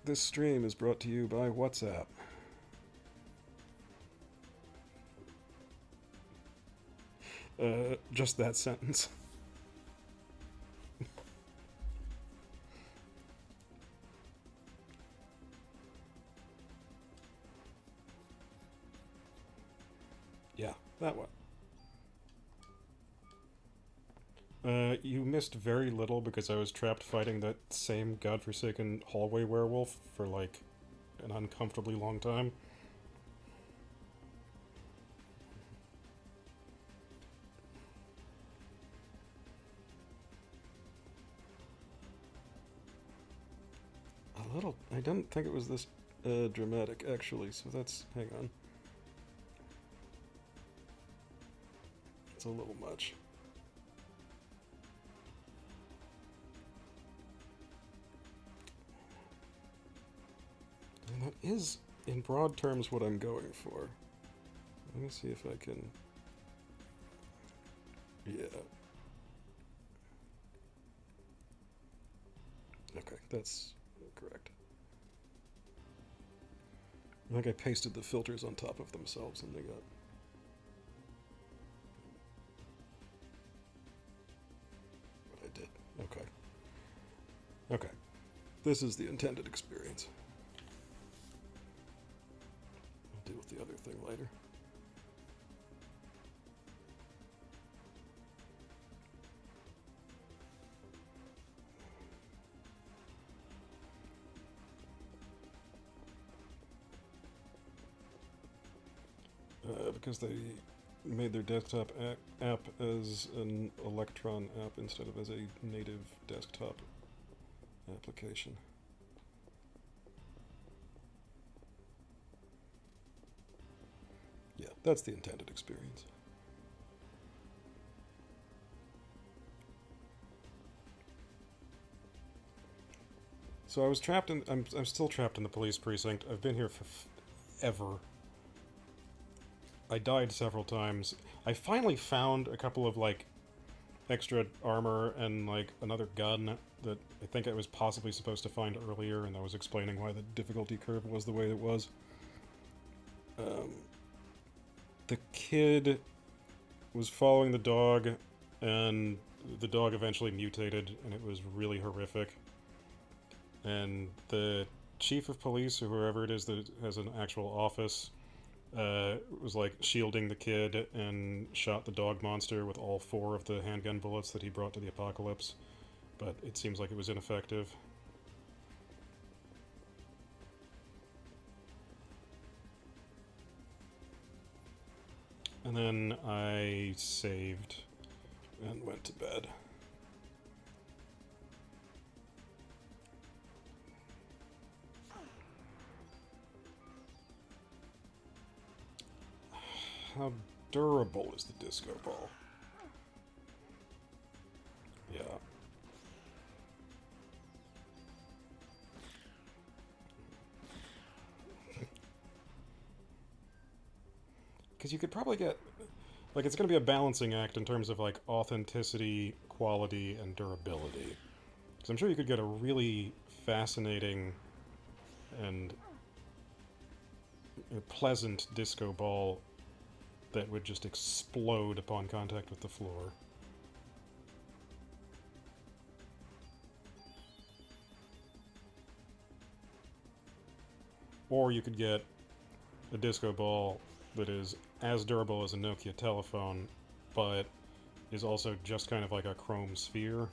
This stream is brought to you by WhatsApp. Just that sentence. Yeah, that one. You missed very little because I was trapped fighting that same godforsaken hallway werewolf for like an uncomfortably long time. A little. I didn't think it was this dramatic, actually, so that's. Hang on. It's a little much. And that is, in broad terms, what I'm going for. Let me see if I can. Yeah. Okay, that's correct. I think I pasted the filters on top of themselves and they got. What I did. Okay. Okay. This is the intended experience. I'll deal with the other thing later. Because they made their desktop app as an Electron app instead of as a native desktop application. Yeah, that's the intended experience. So I was trapped in. I'm still trapped in the police precinct. I've been here for ever. I died several times. I finally found a couple of like extra armor and like another gun that I think I was possibly supposed to find earlier, and I was explaining why the difficulty curve was the way it was. The kid was following the dog, and the dog eventually mutated, and it was really horrific. And the chief of police, or whoever it is that has an actual office, was like shielding the kid and shot the dog monster with all 4 of the handgun bullets that he brought to the apocalypse, but it seems like it was ineffective. And then I saved and went to bed. How durable is the disco ball? Yeah. Because you could probably get... Like, it's going to be a balancing act in terms of, like, authenticity, quality, and durability. Because I'm sure you could get a really fascinating and pleasant disco ball that would just explode upon contact with the floor. Or you could get a disco ball that is as durable as a Nokia telephone, but is also just kind of like a chrome sphere.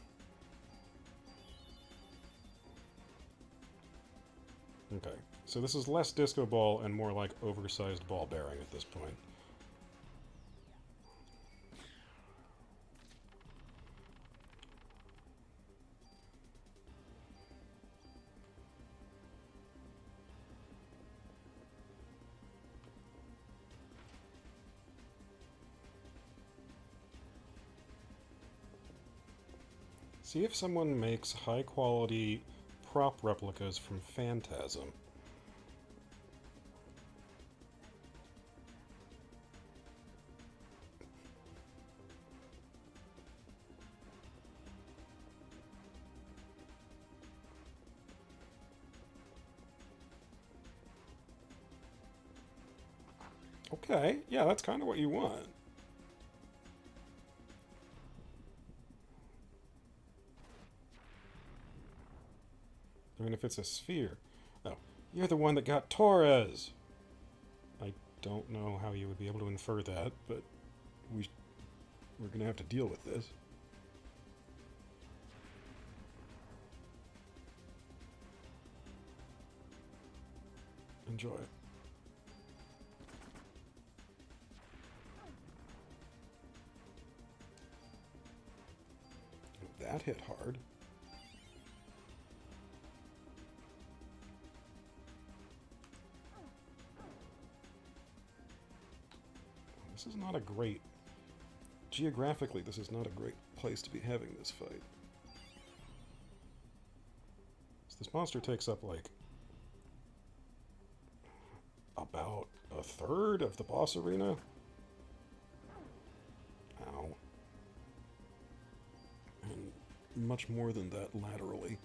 Okay, so this is less disco ball and more like oversized ball bearing at this point. See if someone makes high-quality prop replicas from Phantasm. Okay, yeah, that's kind of what you want. I mean, if it's a sphere. Oh, you're the one that got Torres! I don't know how you would be able to infer that, but we're gonna have to deal with this. Enjoy. That hit hard. This is not a great... Geographically, this is not a great place to be having this fight. So this monster takes up, like, about a third of the boss arena. Ow. And much more than that laterally.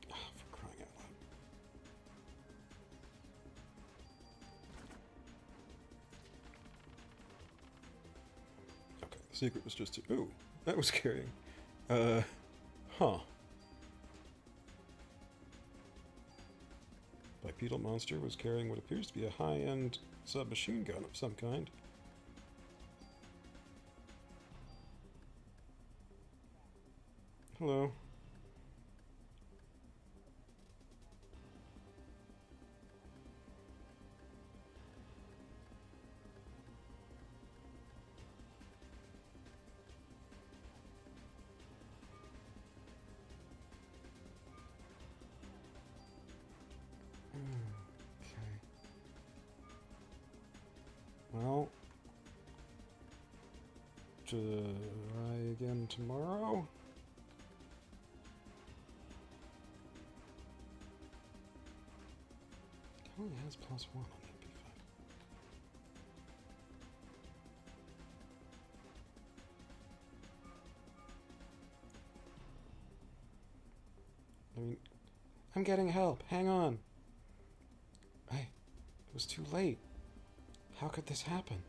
For crying out loud. Okay, the secret was just to... Ooh, that was carrying. Huh. Bipedal monster was carrying what appears to be a high-end submachine gun of some kind. Hello. Okay. Well, try again tomorrow. It only has +1 on that P5. I mean, I'm getting help. Hang on. Hey, it was too late. How could this happen?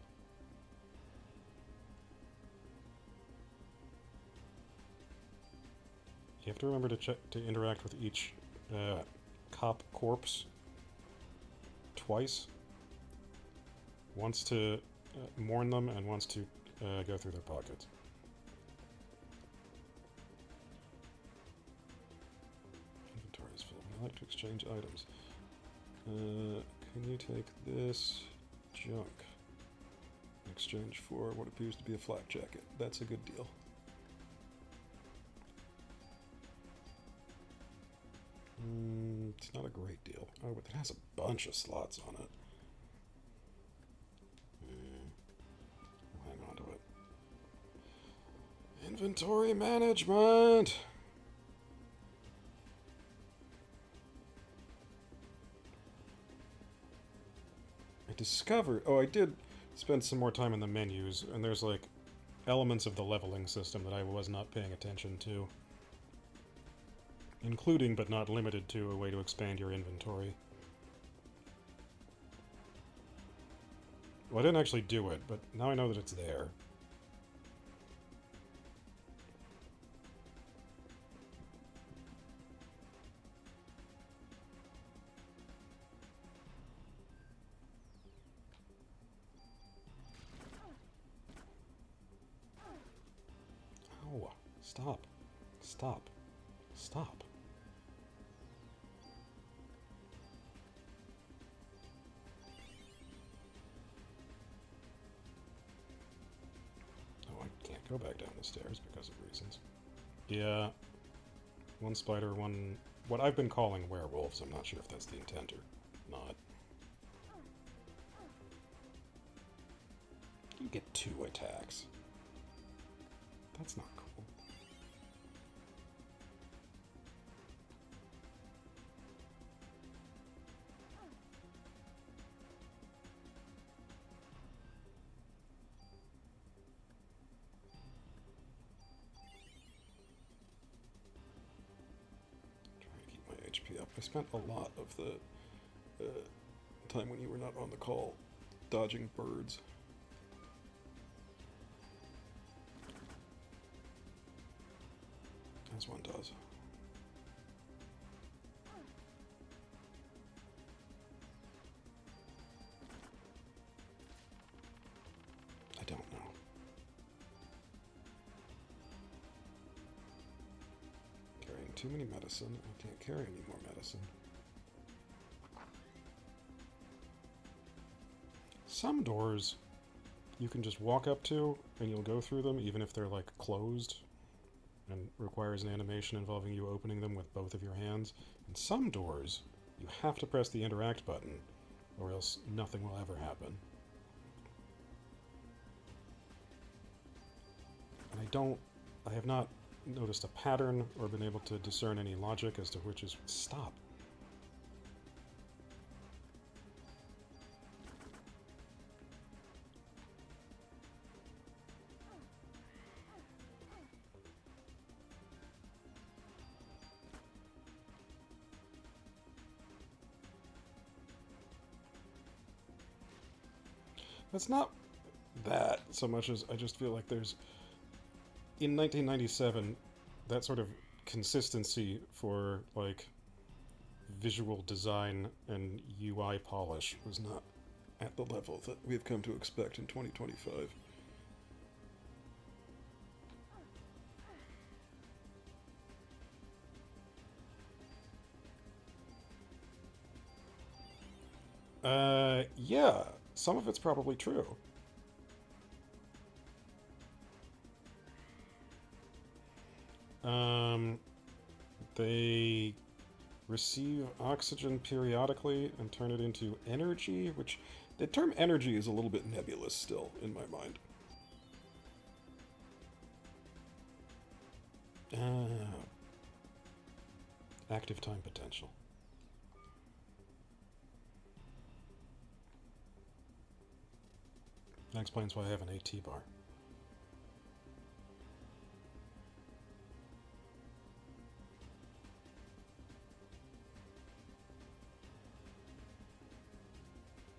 You have to remember to check to interact with each cop corpse twice. Once to mourn them, and once to go through their pockets. Inventory is full. I like to exchange items. Can you take this junk in exchange for what appears to be a flak jacket? That's a good deal. It's not a great deal. Oh, but it has a bunch of slots on it. I'll hang on to it. Inventory management! I discovered... Oh, I did spend some more time in the menus, and there's, like, elements of the leveling system that I was not paying attention to. Including, but not limited to, a way to expand your inventory. Well, I didn't actually do it, but now I know that it's there. Ow. Stop. Stop. Stop. Oh, I can't go back down the stairs because of reasons. Yeah. One spider, one... What I've been calling werewolves. I'm not sure if that's the intent or not. You get 2 attacks. That's not cool. up. I spent a lot of the time when you were not on the call dodging birds. As one does. I don't know. Carrying too many medicine. I can't carry any more medicine. Some doors you can just walk up to and you'll go through them even if they're like closed and requires an animation involving you opening them with both of your hands. And some doors you have to press the interact button or else nothing will ever happen. And I have not noticed a pattern or been able to discern any logic as to which is stop. It's not that so much as I just feel like there's, in 1997, that sort of consistency for like visual design and UI polish was not at the level that we've come to expect in 2025. Yeah, some of it's probably true. Um, they receive oxygen periodically and turn it into energy, which the term energy is a little bit nebulous still in my mind. Active time potential. That explains why I have an AT bar.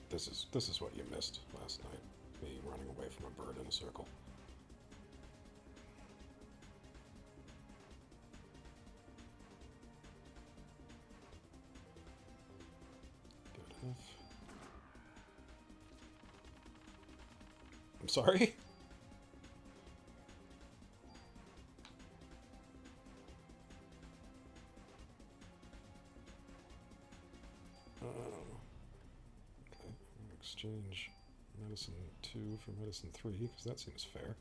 This is what you missed last night. Me running away from a bird in a circle. Good enough. I'm sorry? Exchange medicine 2 for medicine 3, because that seems fair.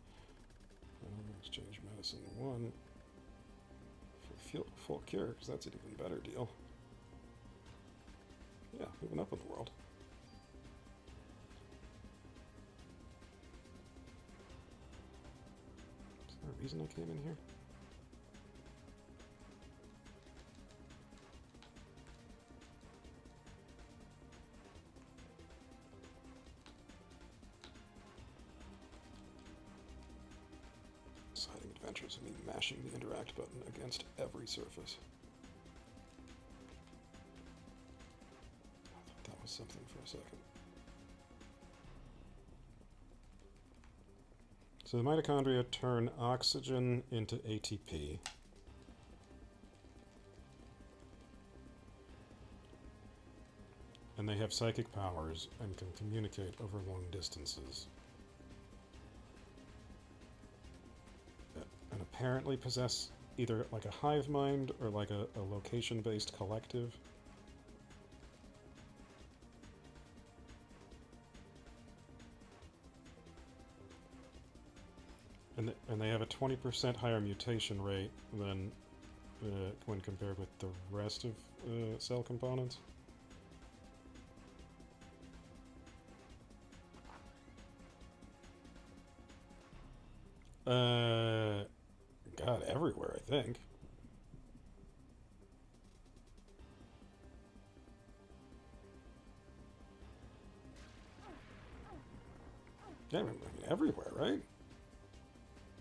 Exchange medicine 1 for full cure, because that's an even better deal. Yeah, moving up in the world. Is there a reason I came in here? Exciting adventures of me mashing the interact button against every surface. I thought that was something for a second. So the mitochondria turn oxygen into ATP. And they have psychic powers and can communicate over long distances. And apparently possess either like a hive mind or like a location-based collective. And they have a 20% higher mutation rate than when compared with the rest of cell components. God, everywhere, I think. Yeah, I mean, everywhere, right?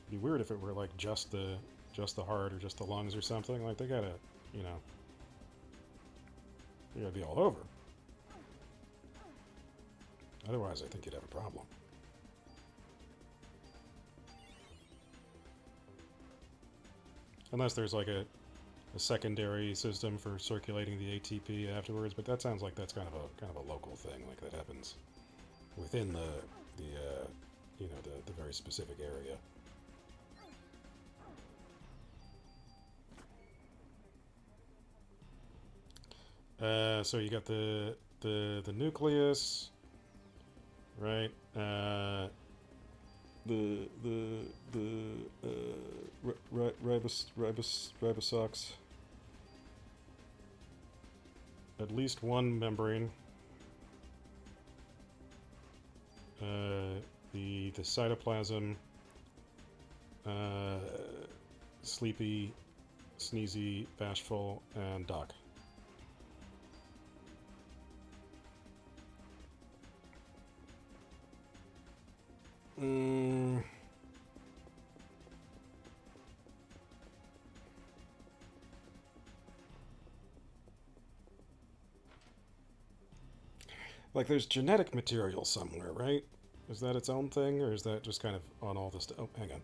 It'd be weird if it were like just the heart or just the lungs or something. Like they gotta, you know. You gotta be all over. Otherwise, I think you'd have a problem. Unless there's like a secondary system for circulating the ATP afterwards, but that sounds like that's kind of a local thing, like that happens within the you know, the very specific area. So you got the nucleus, right? Ribosox. At least one membrane. The cytoplasm. Sleepy, sneezy, bashful, and Doc. Like, there's genetic material somewhere, right? Is that its own thing, or is that just kind of on all this stuff? Oh, hang on.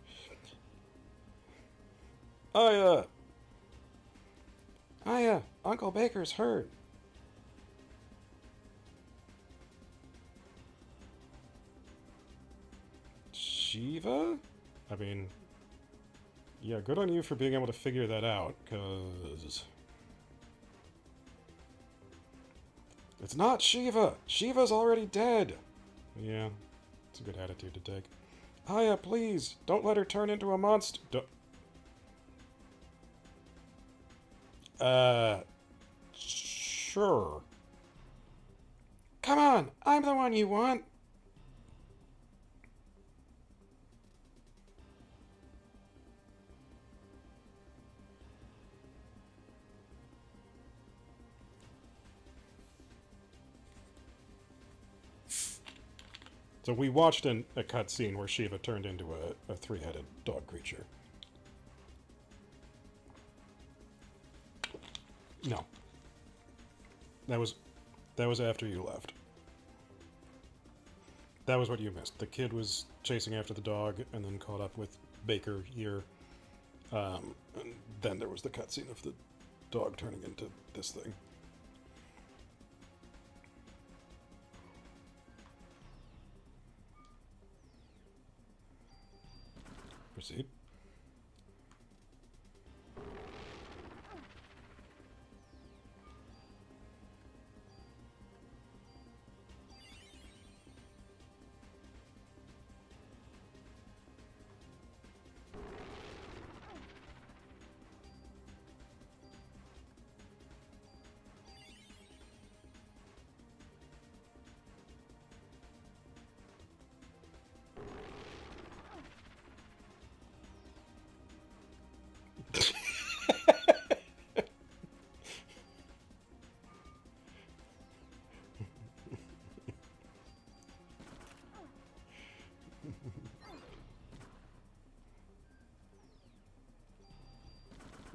Uncle Baker's hurt. Shiva? I mean, yeah, good on you for being able to figure that out, because... It's not Shiva! Shiva's already dead! Yeah, it's a good attitude to take. Aya, please, don't let her turn into a monster. Sure. Come on, I'm the one you want. So we watched a cutscene where Shiva turned into a three-headed dog creature. No. That was after you left. That was what you missed. The kid was chasing after the dog and then caught up with Baker here. And then there was the cutscene of the dog turning into this thing. Proceed.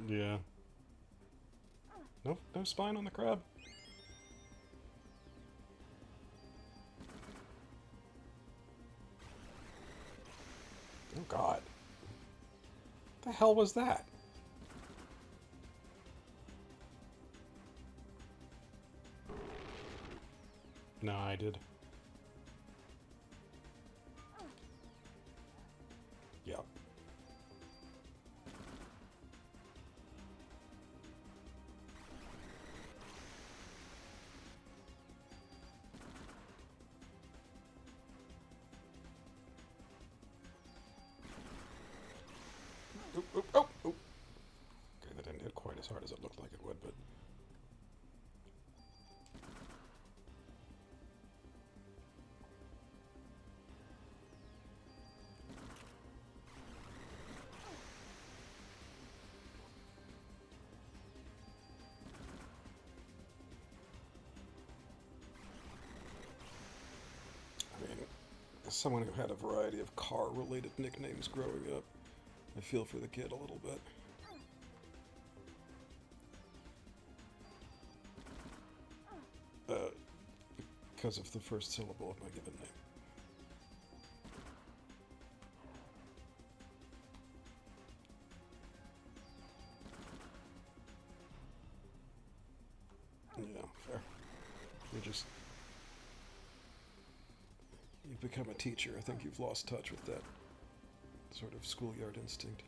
Yeah. No spine on the crab. Oh God. What the hell was that? No, I did. Yeah. Oh. Okay, that didn't hit quite as hard as it looked like it would, but... I mean, as someone who had a variety of car-related nicknames growing up, I feel for the kid a little bit. because of the first syllable of my given name. Yeah, fair. You've become a teacher. I think you've lost touch with that sort of schoolyard instinct.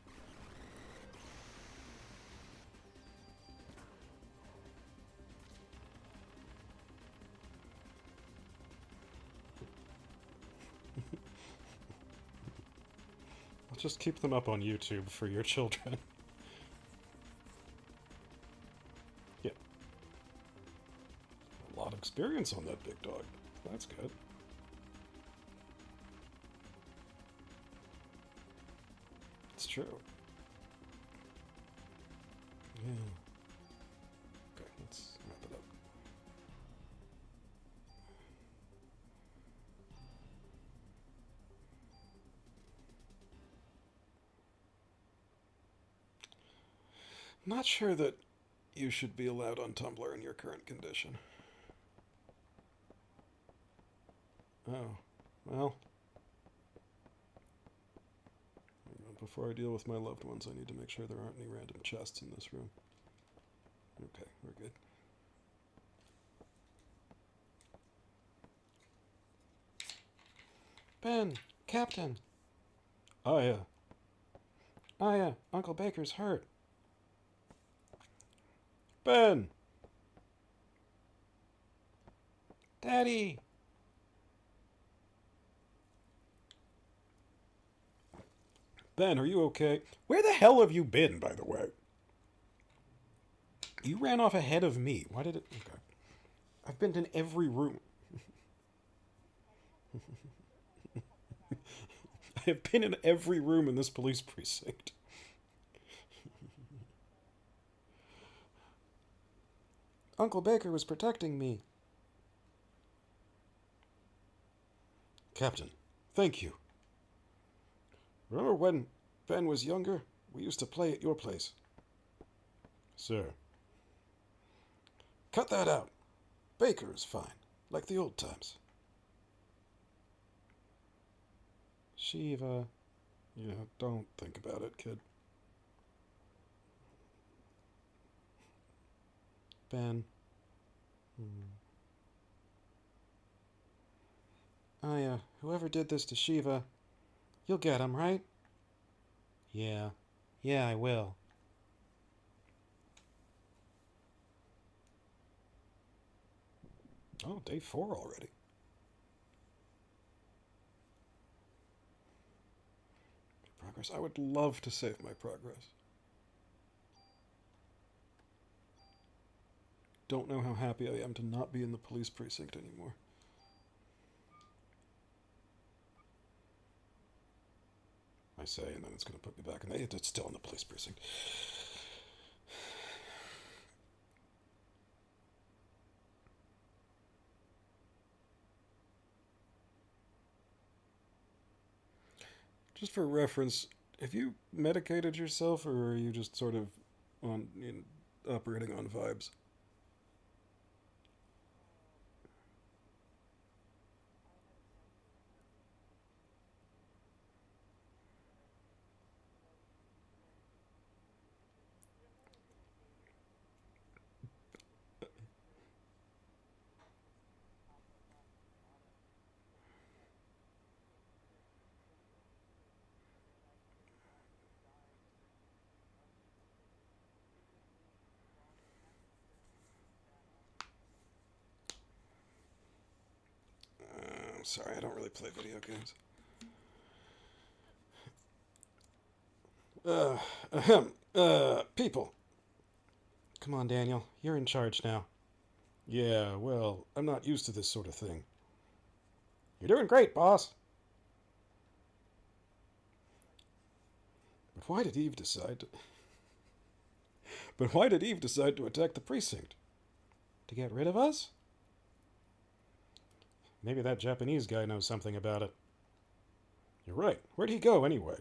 I'll just keep them up on YouTube for your children. Yeah. A lot of experience on that big dog. That's good. It's true. Yeah. Okay, let's wrap it up. Not sure that you should be allowed on Tumblr in your current condition. Oh, well. Before I deal with my loved ones, I need to make sure there aren't any random chests in this room. Okay, we're good. Ben! Captain! Oh, yeah. Oh, yeah. Uncle Baker's hurt. Ben! Daddy! Ben, are you okay? Where the hell have you been, by the way? You ran off ahead of me. Why did it... Okay. I've been in every room. I have been in every room in this police precinct. Uncle Baker was protecting me. Captain, thank you. Remember when Ben was younger? We used to play at your place. Sir. Cut that out. Baker is fine, like the old times. Shiva. Yeah, don't think about it, kid. Ben. Aya, whoever did this to Shiva, you'll get him, right? Yeah. Yeah, I will. Oh, day 4 already. Progress. I would love to save my progress. Don't know how happy I am to not be in the police precinct anymore. I say, and then it's going to put me back in the... It's still in the police precinct. Just for reference, have you medicated yourself, or are you just sort of operating on vibes? I'm sorry, I don't really play video games. People. Come on, Daniel. You're in charge now. Yeah, well, I'm not used to this sort of thing. You're doing great, boss. But why did Eve decide to... But why did Eve decide to attack the precinct? To get rid of us? Maybe that Japanese guy knows something about it. You're right. Where'd he go, anyway?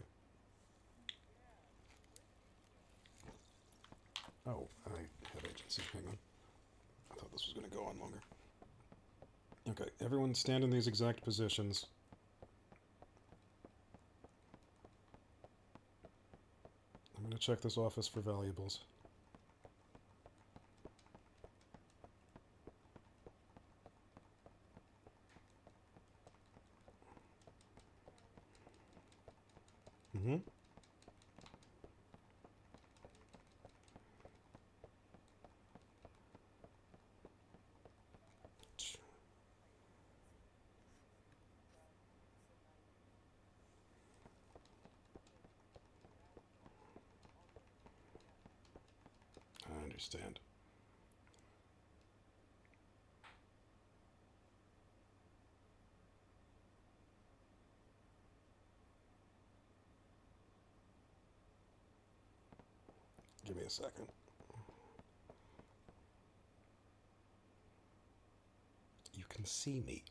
Oh, I have agency. Hang on. I thought this was going to go on longer. Okay. Okay, everyone stand in these exact positions. I'm going to check this office for valuables. Mm-hmm. I understand. Give me a second. You can see me.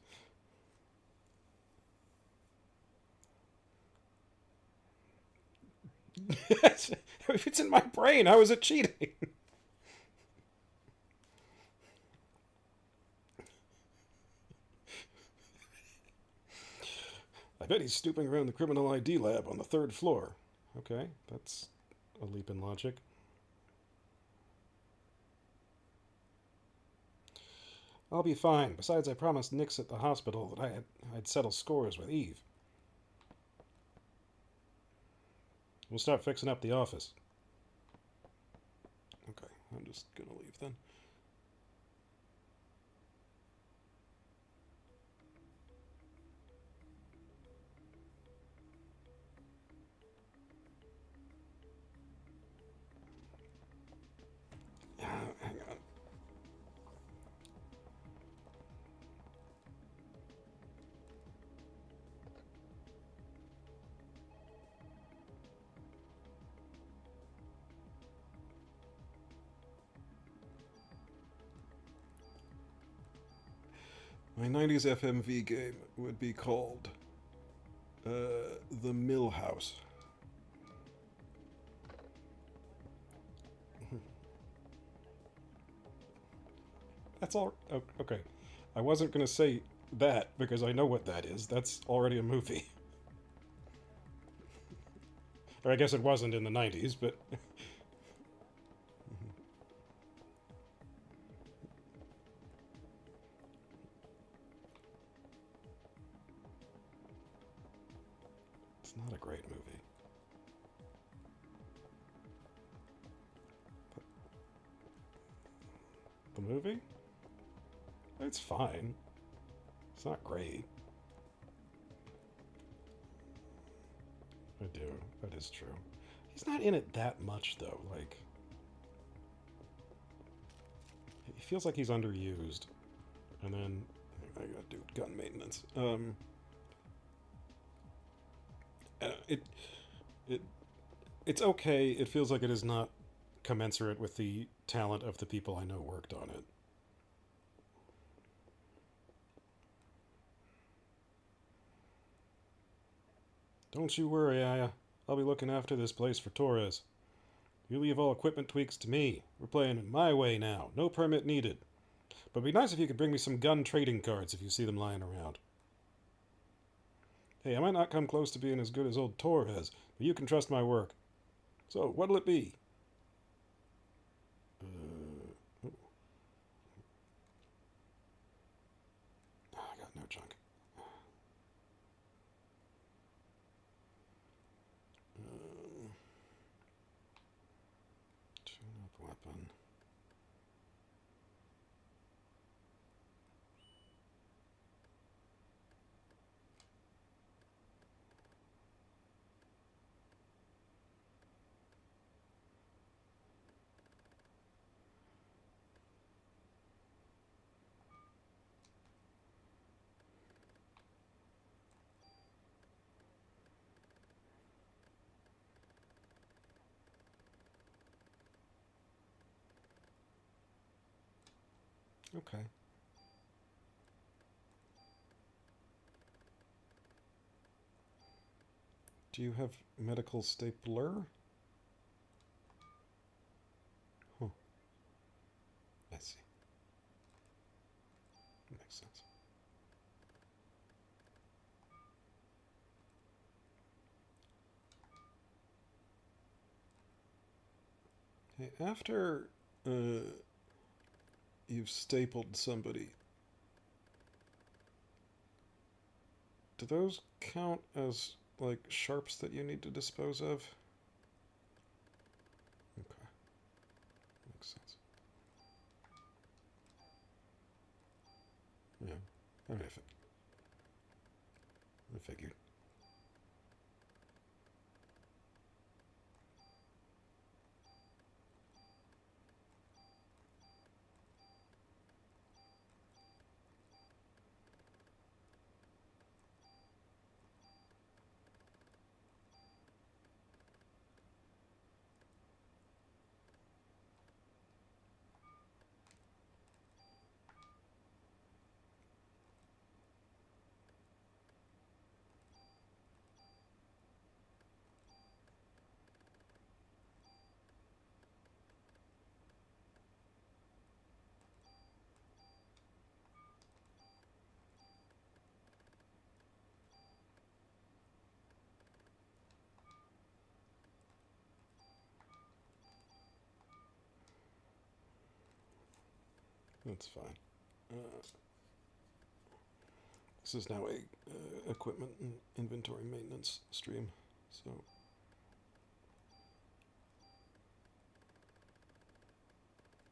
If it's in my brain, how is it cheating? I bet he's snooping around the criminal ID lab on the 3rd floor. Okay, that's a leap in logic. I'll be fine. Besides, I promised Nix at the hospital that I'd settle scores with Eve. We'll start fixing up the office. Okay, I'm just gonna leave then. Hang on. My 90s FMV game would be called The Mill House. That's all. Oh, okay. I wasn't going to say that because I know what that is. That's already a movie. Or I guess it wasn't in the 90s, but. It's not a great movie. The movie? It's fine. It's not great. I do. That is true. He's not in it that much, though. Like, he feels like he's underused. And then I gotta do gun maintenance. It it it's okay. It feels like it is not commensurate with the talent of the people I know worked on it. Don't you worry, Aya. I'll be looking after this place for Torres. You leave all equipment tweaks to me. We're playing it my way now. No permit needed. But it'd be nice if you could bring me some gun trading cards if you see them lying around. Hey, I might not come close to being as good as old Torres, but you can trust my work. So, what'll it be? Oh, I got no junk. Tune-up weapon. Okay. Do you have medical stapler? Huh. I see. Makes sense. Hey, after you've stapled somebody, do those count as, like, sharps that you need to dispose of? Okay, makes sense. Yeah, I figured. That's fine. This is now a equipment and inventory maintenance stream, so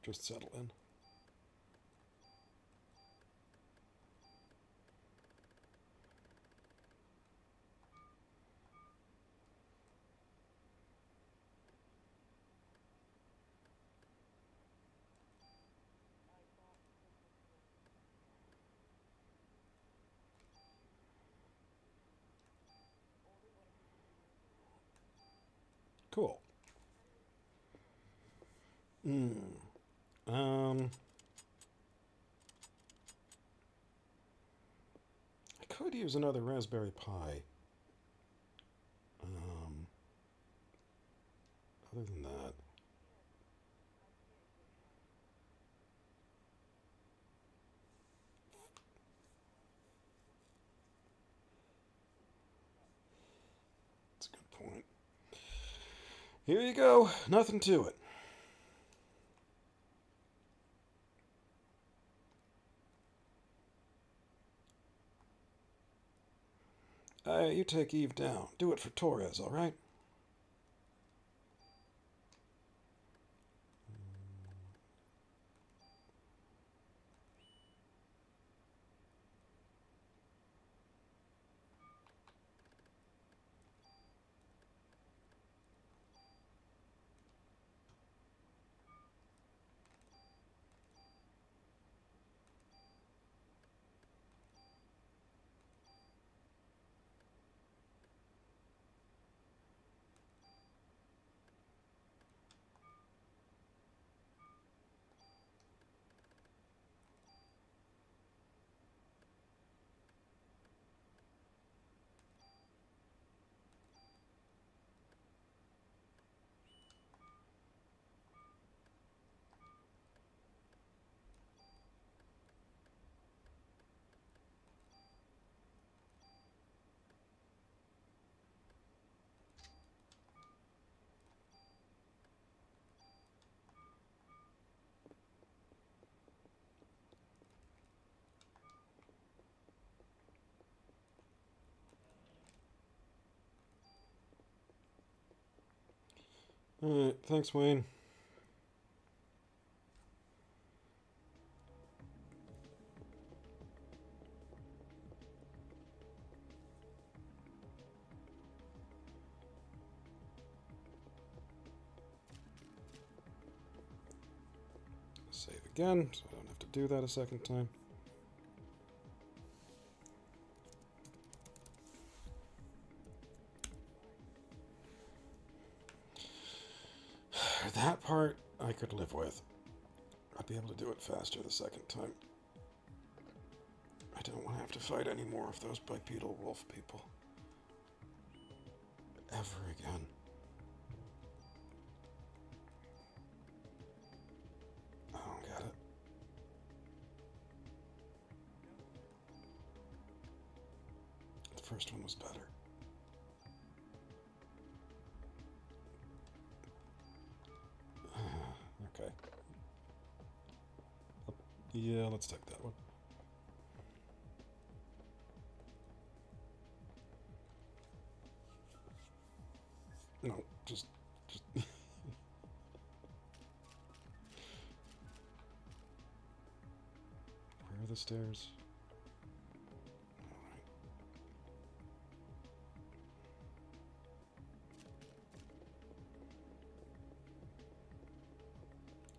just settle in. Cool. Hmm. Um. I could use another Raspberry Pi. Um. Other than that, that's a good point. Here you go. Nothing to it. You take Eve down. Do it for Torres, all right? All right. Thanks, Wayne. Save again, so I don't have to do that a second time. That part I could live with. I'd be able to do it faster the second time. I don't want to have to fight any more of those bipedal wolf people. Ever again. I don't get it. The first one was better. Yeah, let's take that one. No, just. Where are the stairs?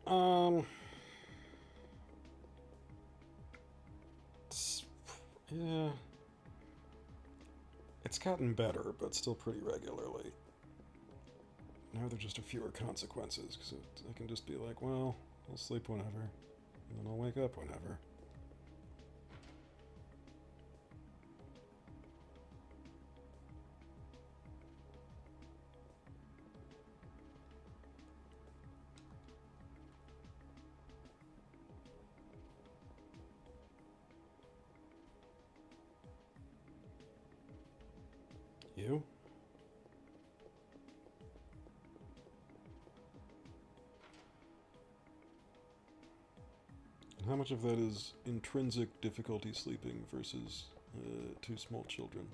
Alright. Yeah. It's gotten better, but still pretty regularly. Now there are just a fewer consequences, because I can just be like, well, I'll sleep whenever, and then I'll wake up whenever. You? And how much of that is intrinsic difficulty sleeping versus two small children?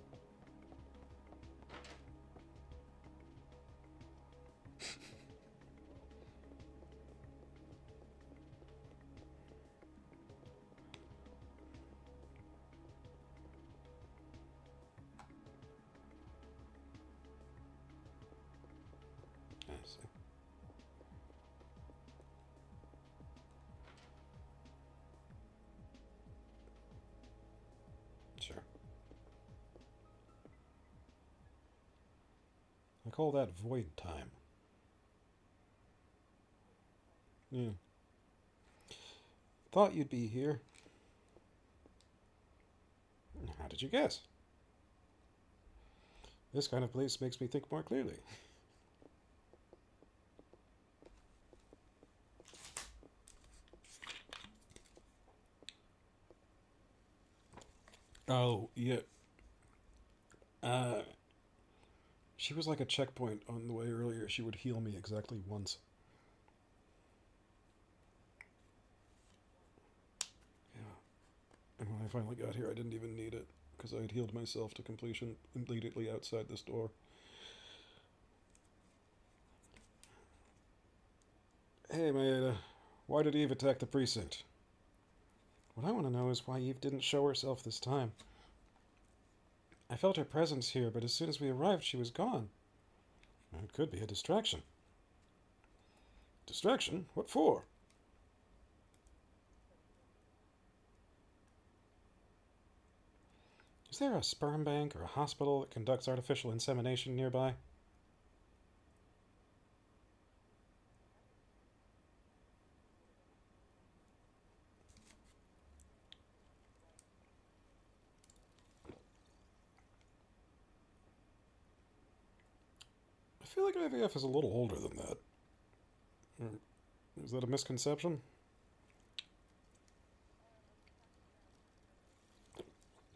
I see. Sure. I call that void time. Yeah. Thought you'd be here. How did you guess? This kind of place makes me think more clearly. Oh, yeah. Uh, she was like a checkpoint on the way earlier. She would heal me exactly once. Yeah. And when I finally got here, I didn't even need it, because I had healed myself to completion immediately outside this door. Hey, Maeda. Why did Eve attack the precinct? What I want to know is why Eve didn't show herself this time. I felt her presence here, but as soon as we arrived, she was gone. It could be a distraction. Distraction? What for? Is there a sperm bank or a hospital that conducts artificial insemination nearby? I feel like IVF is a little older than that. Is that a misconception?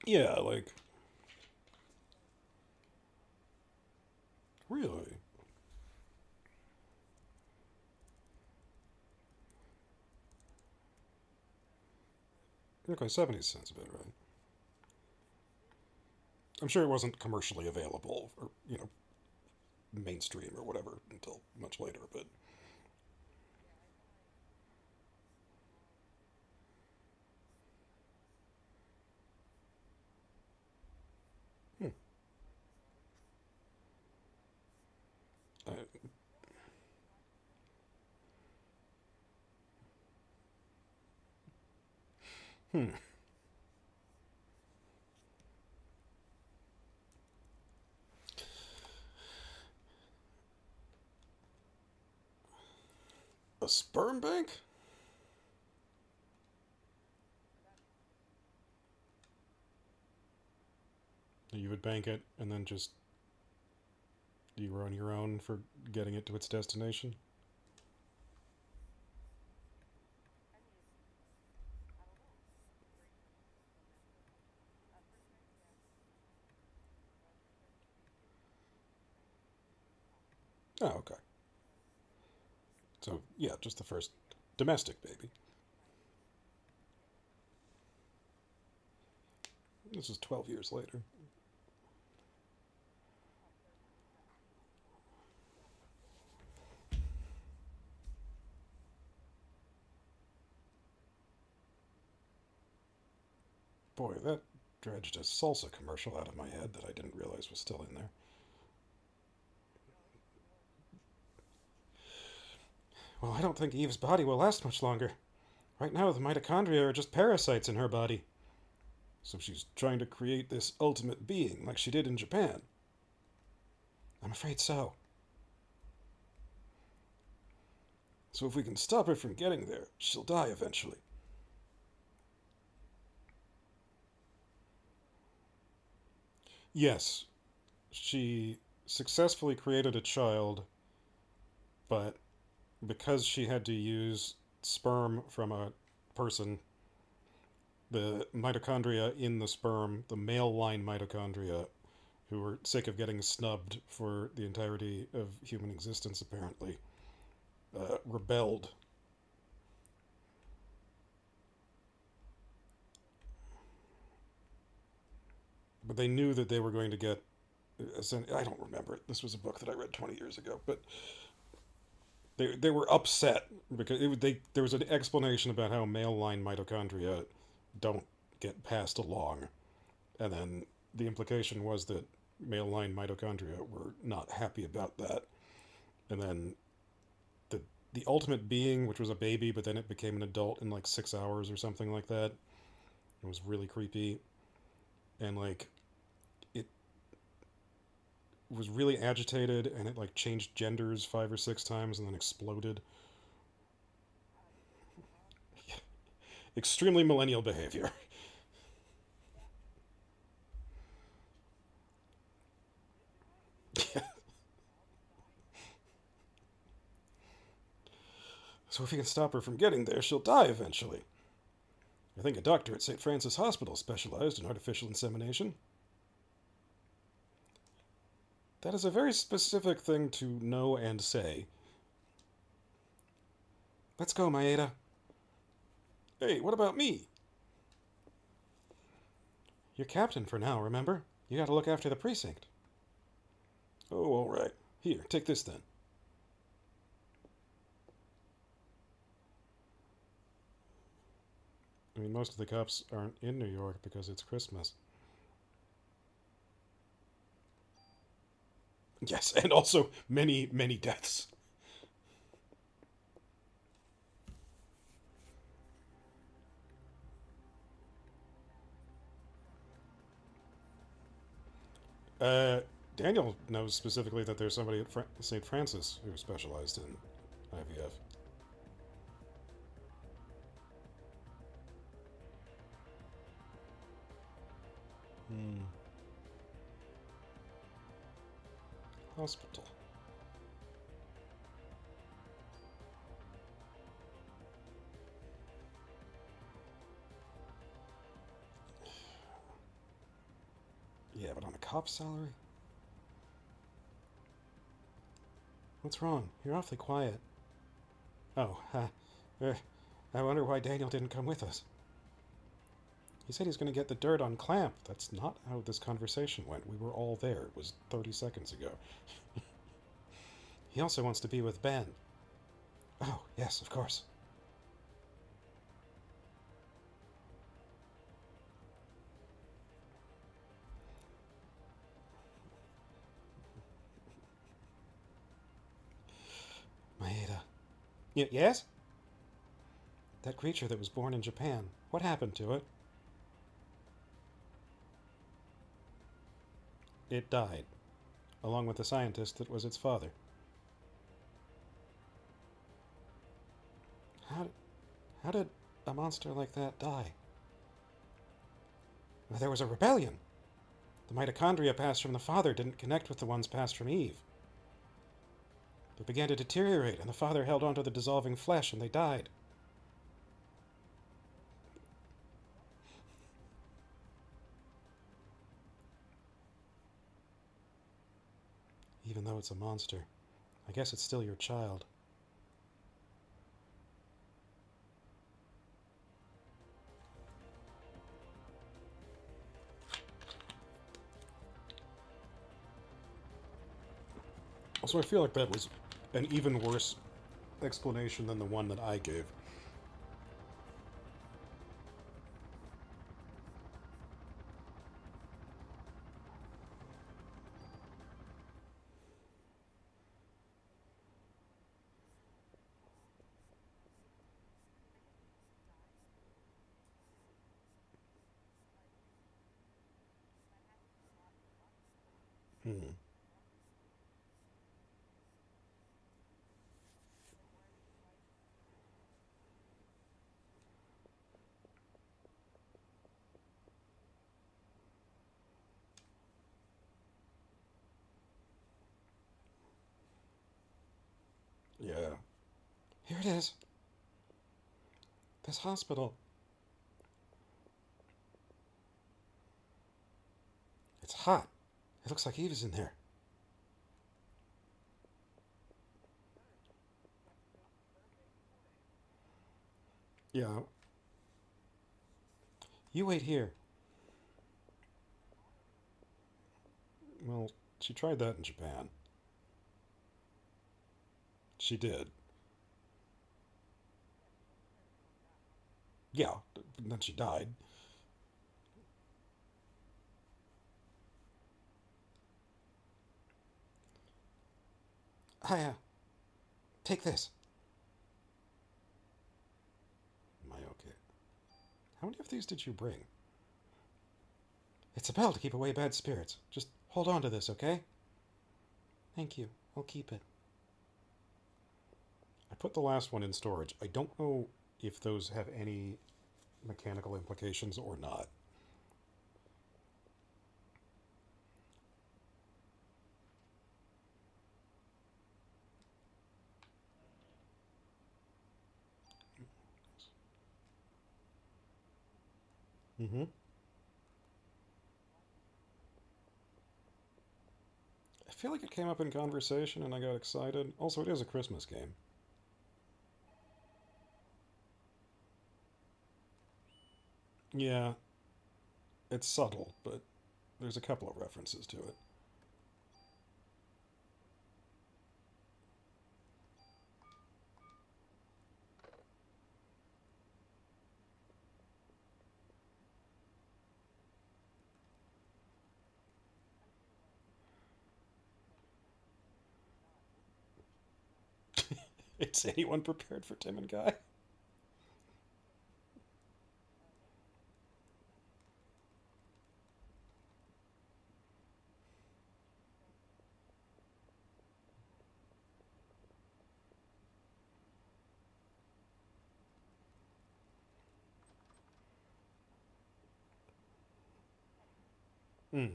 Yeah, like. Really? Okay, 70s sounds about right. I'm sure it wasn't commercially available or, mainstream or whatever until much later, but. Hmm. I, hmm. A sperm bank? You would bank it and then just. You were on your own for getting it to its destination? Oh, okay. So, yeah, just the first domestic baby. This is 12 years later. Boy, that dredged a salsa commercial out of my head that I didn't realize was still in there. Well, I don't think Eve's body will last much longer. Right now, the mitochondria are just parasites in her body. So she's trying to create this ultimate being like she did in Japan. I'm afraid so. So if we can stop her from getting there, she'll die eventually. Yes, she successfully created a child, but because she had to use sperm from a person, the mitochondria in the sperm, the male line mitochondria, who were sick of getting snubbed for the entirety of human existence, apparently, rebelled. But they knew that they were going to get. I don't remember it. This was a book that I read 20 years ago, but they were upset because there was an explanation about how male line mitochondria don't get passed along, and then the implication was that male line mitochondria were not happy about that, and then the the ultimate being, which was a baby, but then it became an adult in like 6 hours or something like that. It was really creepy, and like it was really agitated, and it like changed genders 5 or 6 times and then exploded. Extremely millennial behavior. So if we can stop her from getting there, she'll die eventually. I think a doctor at St. Francis Hospital specialized in artificial insemination. That is a very specific thing to know and say. Let's go, Maeda. Hey, what about me? You're captain for now, remember? You gotta look after the precinct. Oh, all right. Here, take this then. I mean, most of the cops aren't in New York because it's Christmas. Yes, and also many, many deaths. Uh, Daniel knows specifically that there's somebody at St. Francis who specialized in IVF. Hmm. Hospital. Yeah, but on a cop's salary? What's wrong? You're awfully quiet. Oh, I wonder why Daniel didn't come with us. He said he's going to get the dirt on Clamp. That's not how this conversation went. We were all there. It was 30 seconds ago. He also wants to be with Ben. Oh, yes, of course. Maeda. Yes? That creature that was born in Japan. What happened to it? It died, along with the scientist that was its father. How, how did a monster like that die? Well, there was a rebellion. The mitochondria passed from the father didn't connect with the ones passed from Eve. They began to deteriorate, and the father held onto the dissolving flesh, and they died. Even though it's a monster, I guess it's still your child. So I feel like that was an even worse explanation than the one that I gave. Hmm. Yeah. Here it is. This hospital. It's hot. It looks like Eve is in there. Yeah. You wait here. Well, she tried that in Japan. She did. Yeah. And then she died. Hiya. Take this. Am I okay? How many of these did you bring? It's a bell to keep away bad spirits. Just hold on to this, okay? Thank you. I'll keep it. I put the last one in storage. I don't know if those have any mechanical implications or not. Mm-hmm. I feel like it came up in conversation and I got excited. Also, it is a Christmas game. Yeah, it's subtle, but there's a couple of references to it. Is anyone prepared for Tim and Guy? Hmm.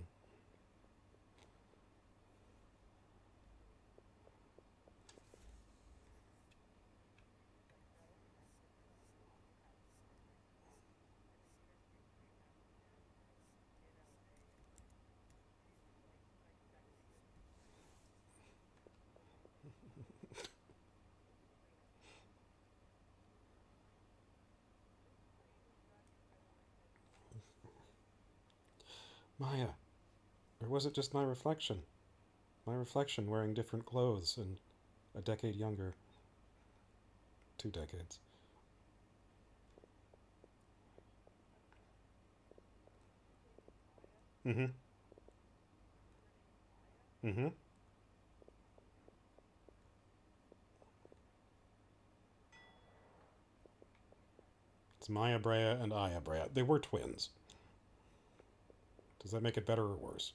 Maya. Or was it just my reflection? My reflection wearing different clothes and a decade younger. 2 decades. Mm-hmm. Mm-hmm. It's Maya Brea and Aya Brea. They were twins. Does that make it better or worse?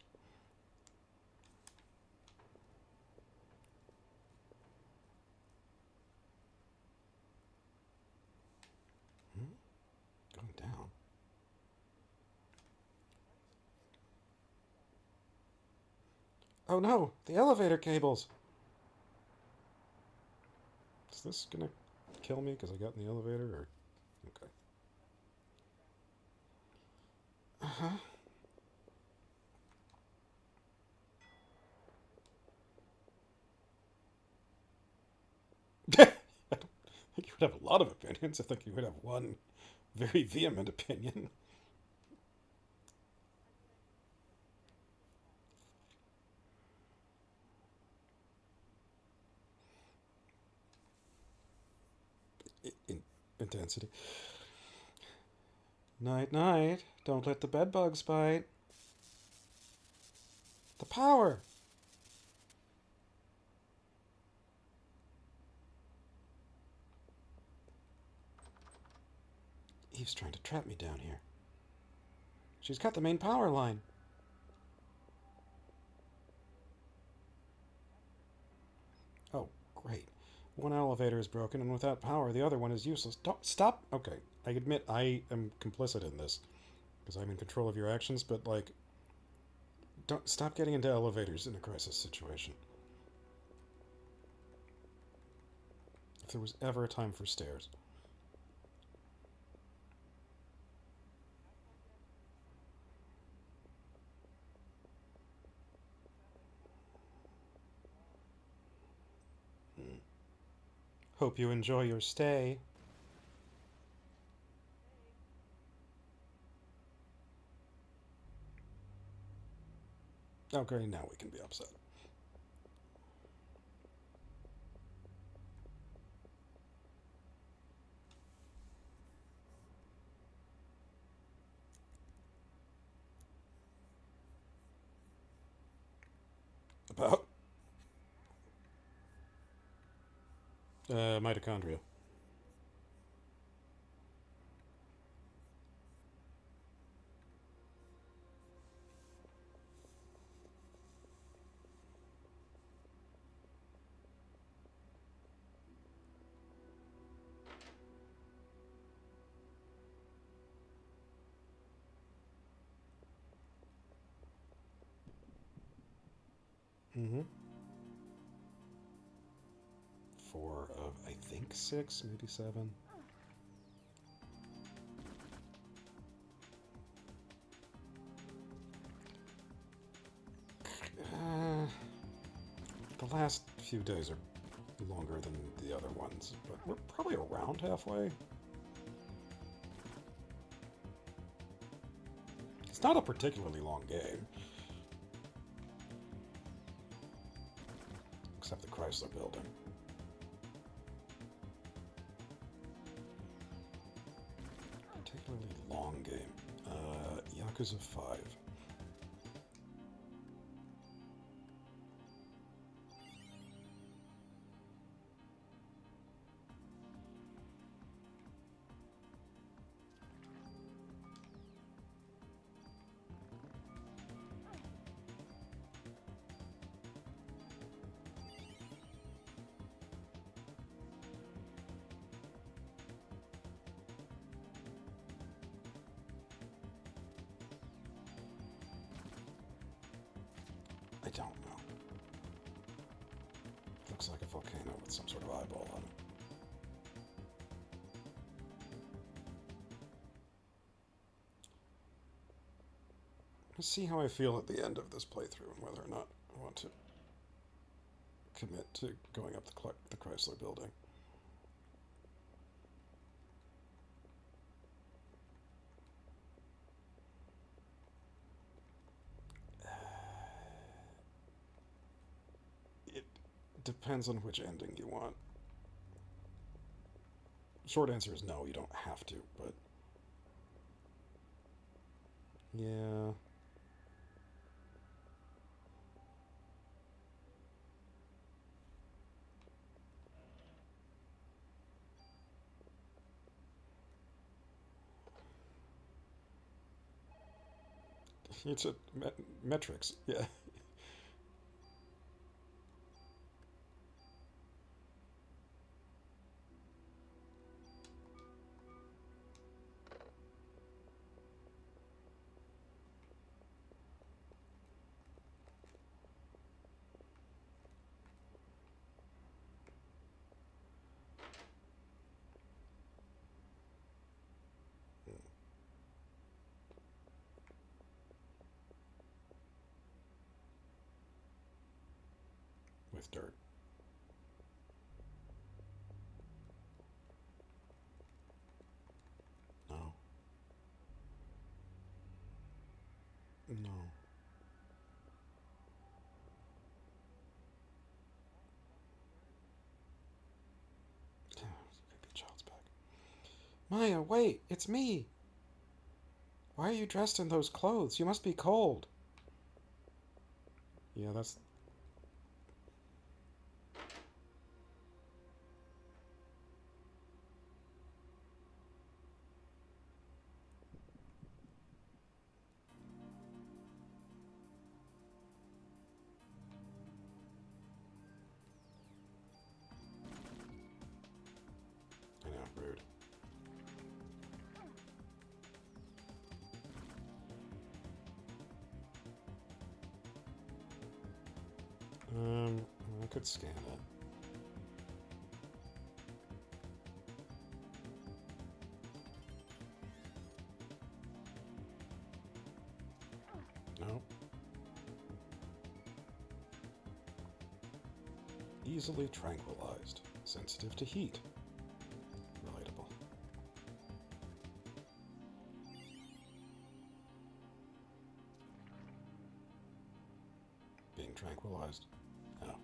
Hmm? Going down. Oh no! The elevator cables! Is this gonna kill me because I got in the elevator? Or okay. Uh huh. I don't think you would have a lot of opinions. I think you would have one very vehement opinion. intensity. Night, night. Don't let the bedbugs bite. The power! Eve's trying to trap me down here. She's cut the main power line. Oh, great. One elevator is broken, and without power, the other one is useless. Don't stop. Okay, I admit I am complicit in this because I'm in control of your actions, but like, don't stop getting into elevators in a crisis situation. If there was ever a time for stairs. Hope you enjoy your stay. Okay, now we can be upset. About? Mitochondria. Mm-hmm. 4 of, I think, 6, maybe 7. The last few days are longer than the other ones, but we're probably around halfway. It's not a particularly long game. Except the Chrysler Building. Particularly long game. Yakuza 5. I don't know. Looks like a volcano with some sort of eyeball on it. Let's see how I feel at the end of this playthrough and whether or not I want to commit to going up the Chrysler Building. It depends on which ending you want. Short answer is no, you don't have to, but yeah. It's a metrics, yeah. With dirt. No. No. Creepy child's back. Maya, wait, it's me. Why are you dressed in those clothes? You must be cold. Yeah, that's. I know, rude. I could scan it. No. Easily tranquilized. Sensitive to heat. Relatable. Being tranquilized. No.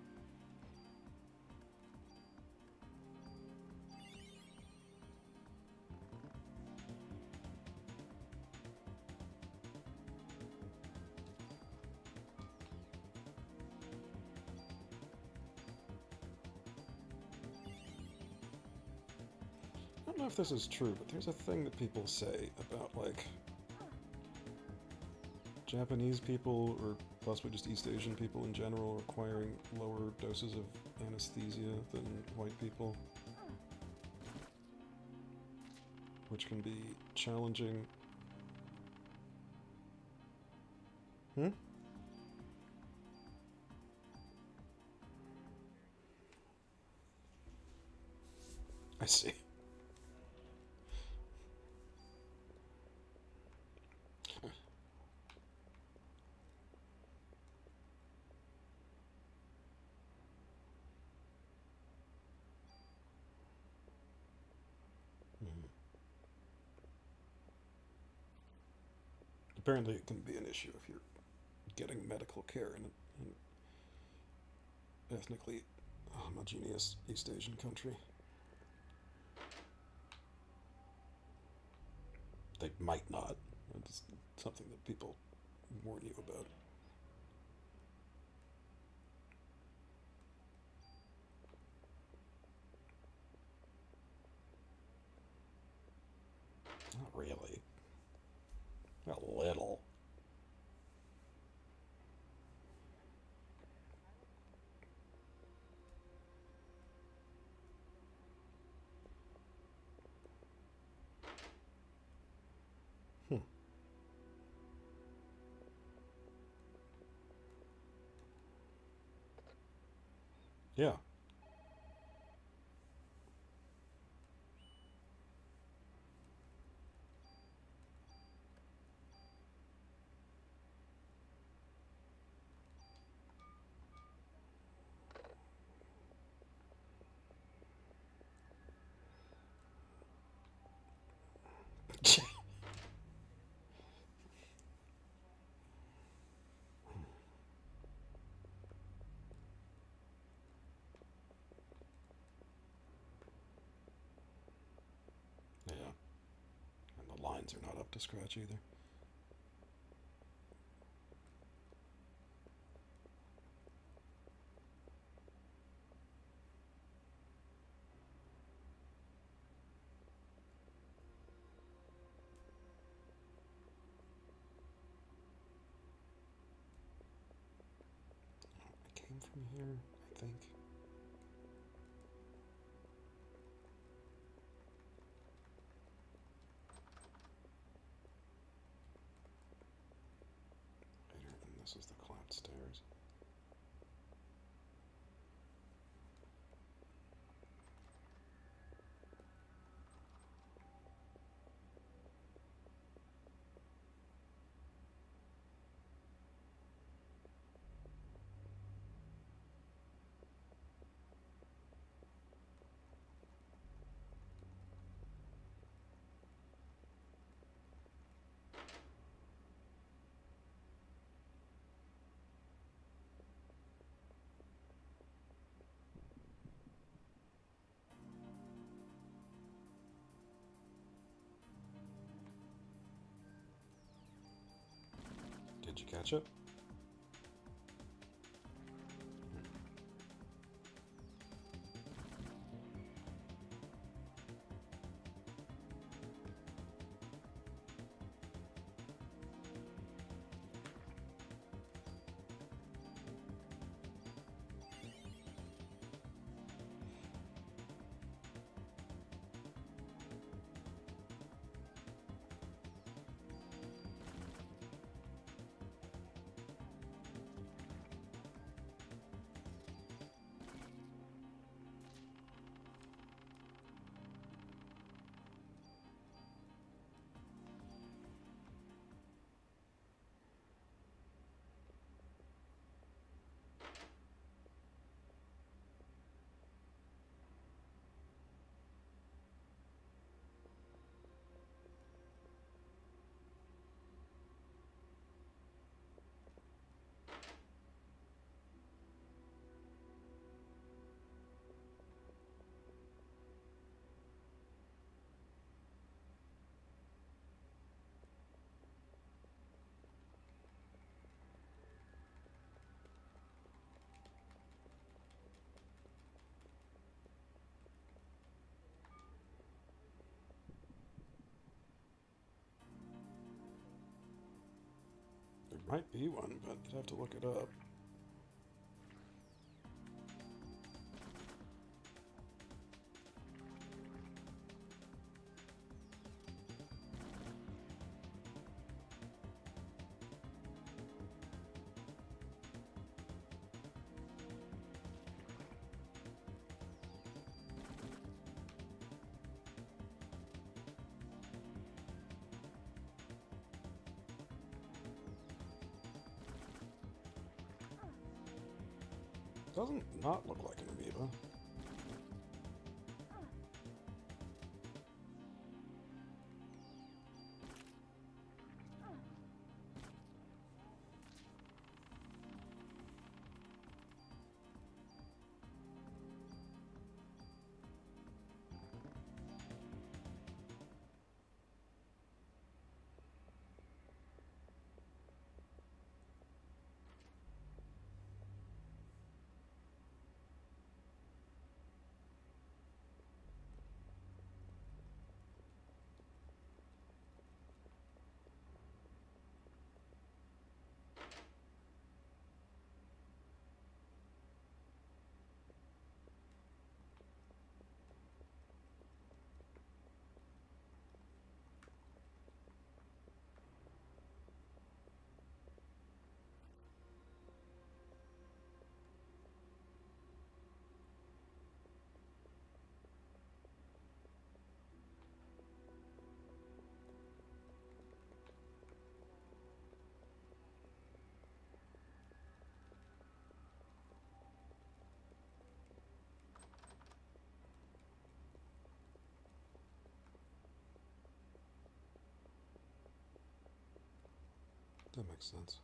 I don't know if this is true, but there's a thing that people say about, like, Japanese people, or possibly just East Asian people in general, requiring lower doses of anesthesia than white people, which can be challenging. Hmm? I see. Mhm. Apparently, it can be an issue if you're getting medical care in an ethnically homogeneous East Asian country. They might not. It's something that people warn you about. Not really. A little. Hmm. Yeah. Yeah. And the lines are not up to scratch either. I came from here, I think. Later, and this is the clamped stairs. catch it? There might be one, but I'd have to look it up. Doesn't not look like an amoeba. That makes sense.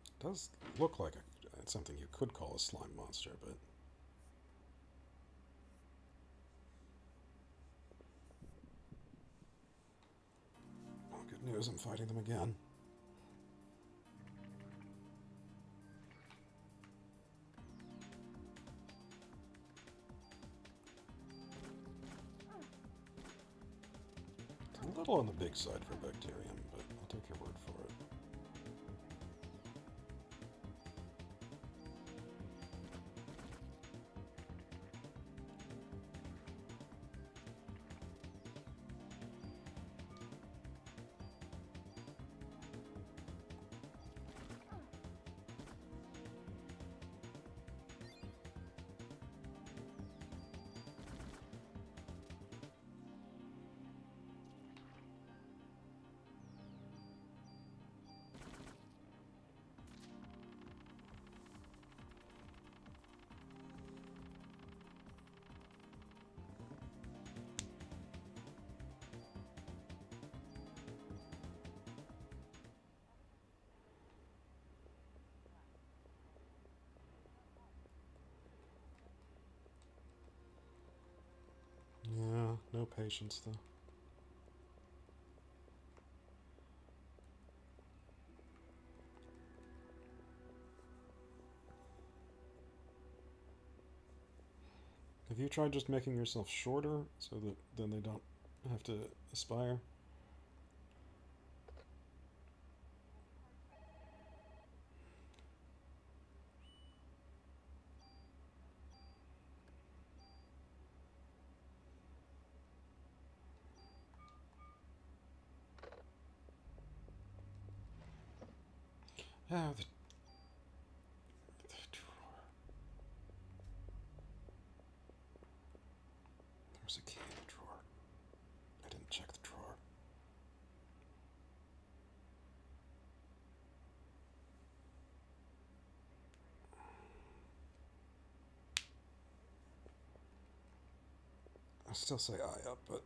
It does look like something you could call a slime monster, but... Oh, good news, I'm fighting them again. It's a little on the big side for bacterium, but I'll take your word for it. No patience, though. Have you tried just making yourself shorter so that then they don't have to aspire? Ah, the drawer. There's a key in the drawer. I didn't check the drawer. I still say eye up, but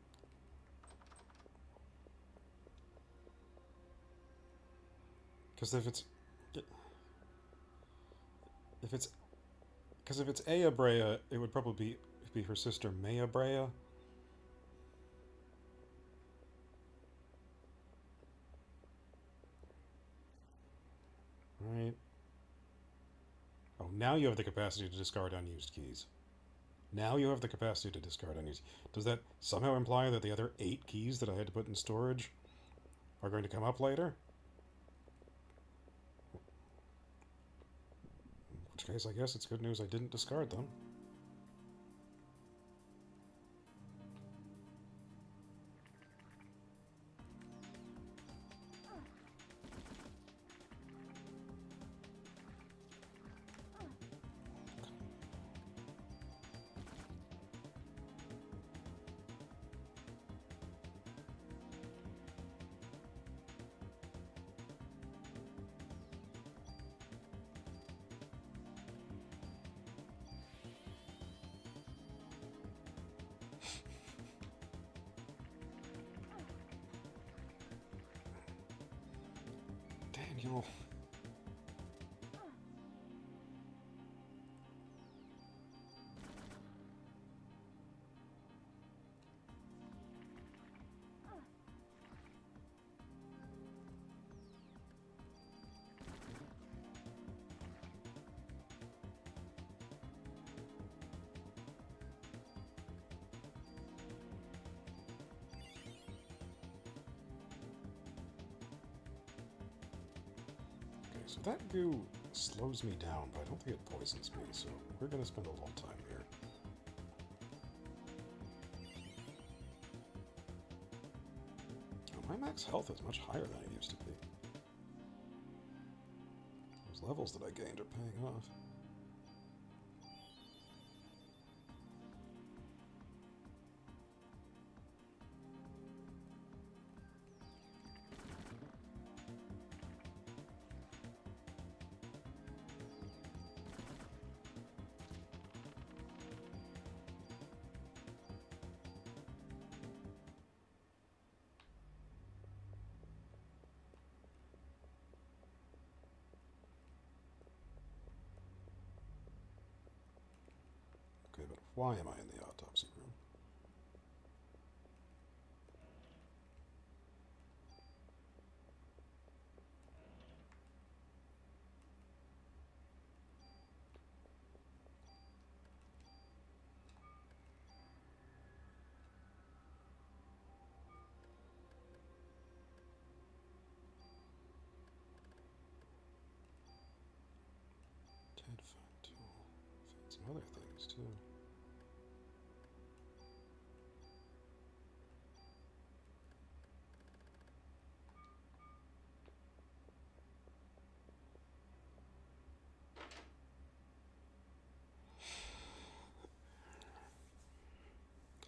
because if it's because if it's Aya Brea, it would probably be her sister Maya Brea. Right? Oh, now you have the capacity to discard unused keys. Now you have the capacity to discard unused. Does that somehow imply that the other 8 keys that I had to put in storage are going to come up later? In which case, I guess it's good news I didn't discard them. Daniel. So that goo slows me down, but I don't think it poisons me, so we're going to spend a little time here. Oh, my max health is much higher than it used to be. Those levels that I gained are paying off. Okay, but why am I in the autopsy room? Can't find tool. Found some other things too.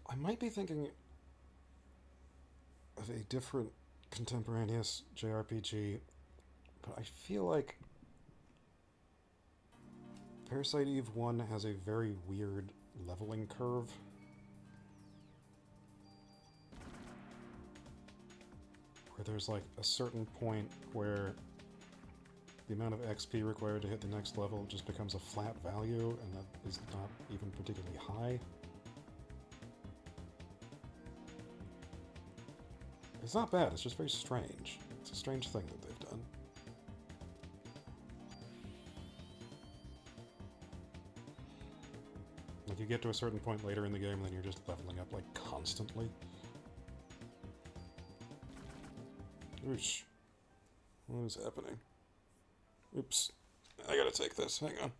I might be thinking of a different contemporaneous JRPG, but I feel like Parasite Eve 1 has a very weird leveling curve. Where there's like a certain point where the amount of XP required to hit the next level just becomes a flat value, and that is not even particularly high. It's not bad, it's just very strange. It's a strange thing that they've done. Like, you get to a certain point later in the game, and then you're just leveling up, like, constantly. Oosh. What is happening? Oops. I gotta take this. Hang on.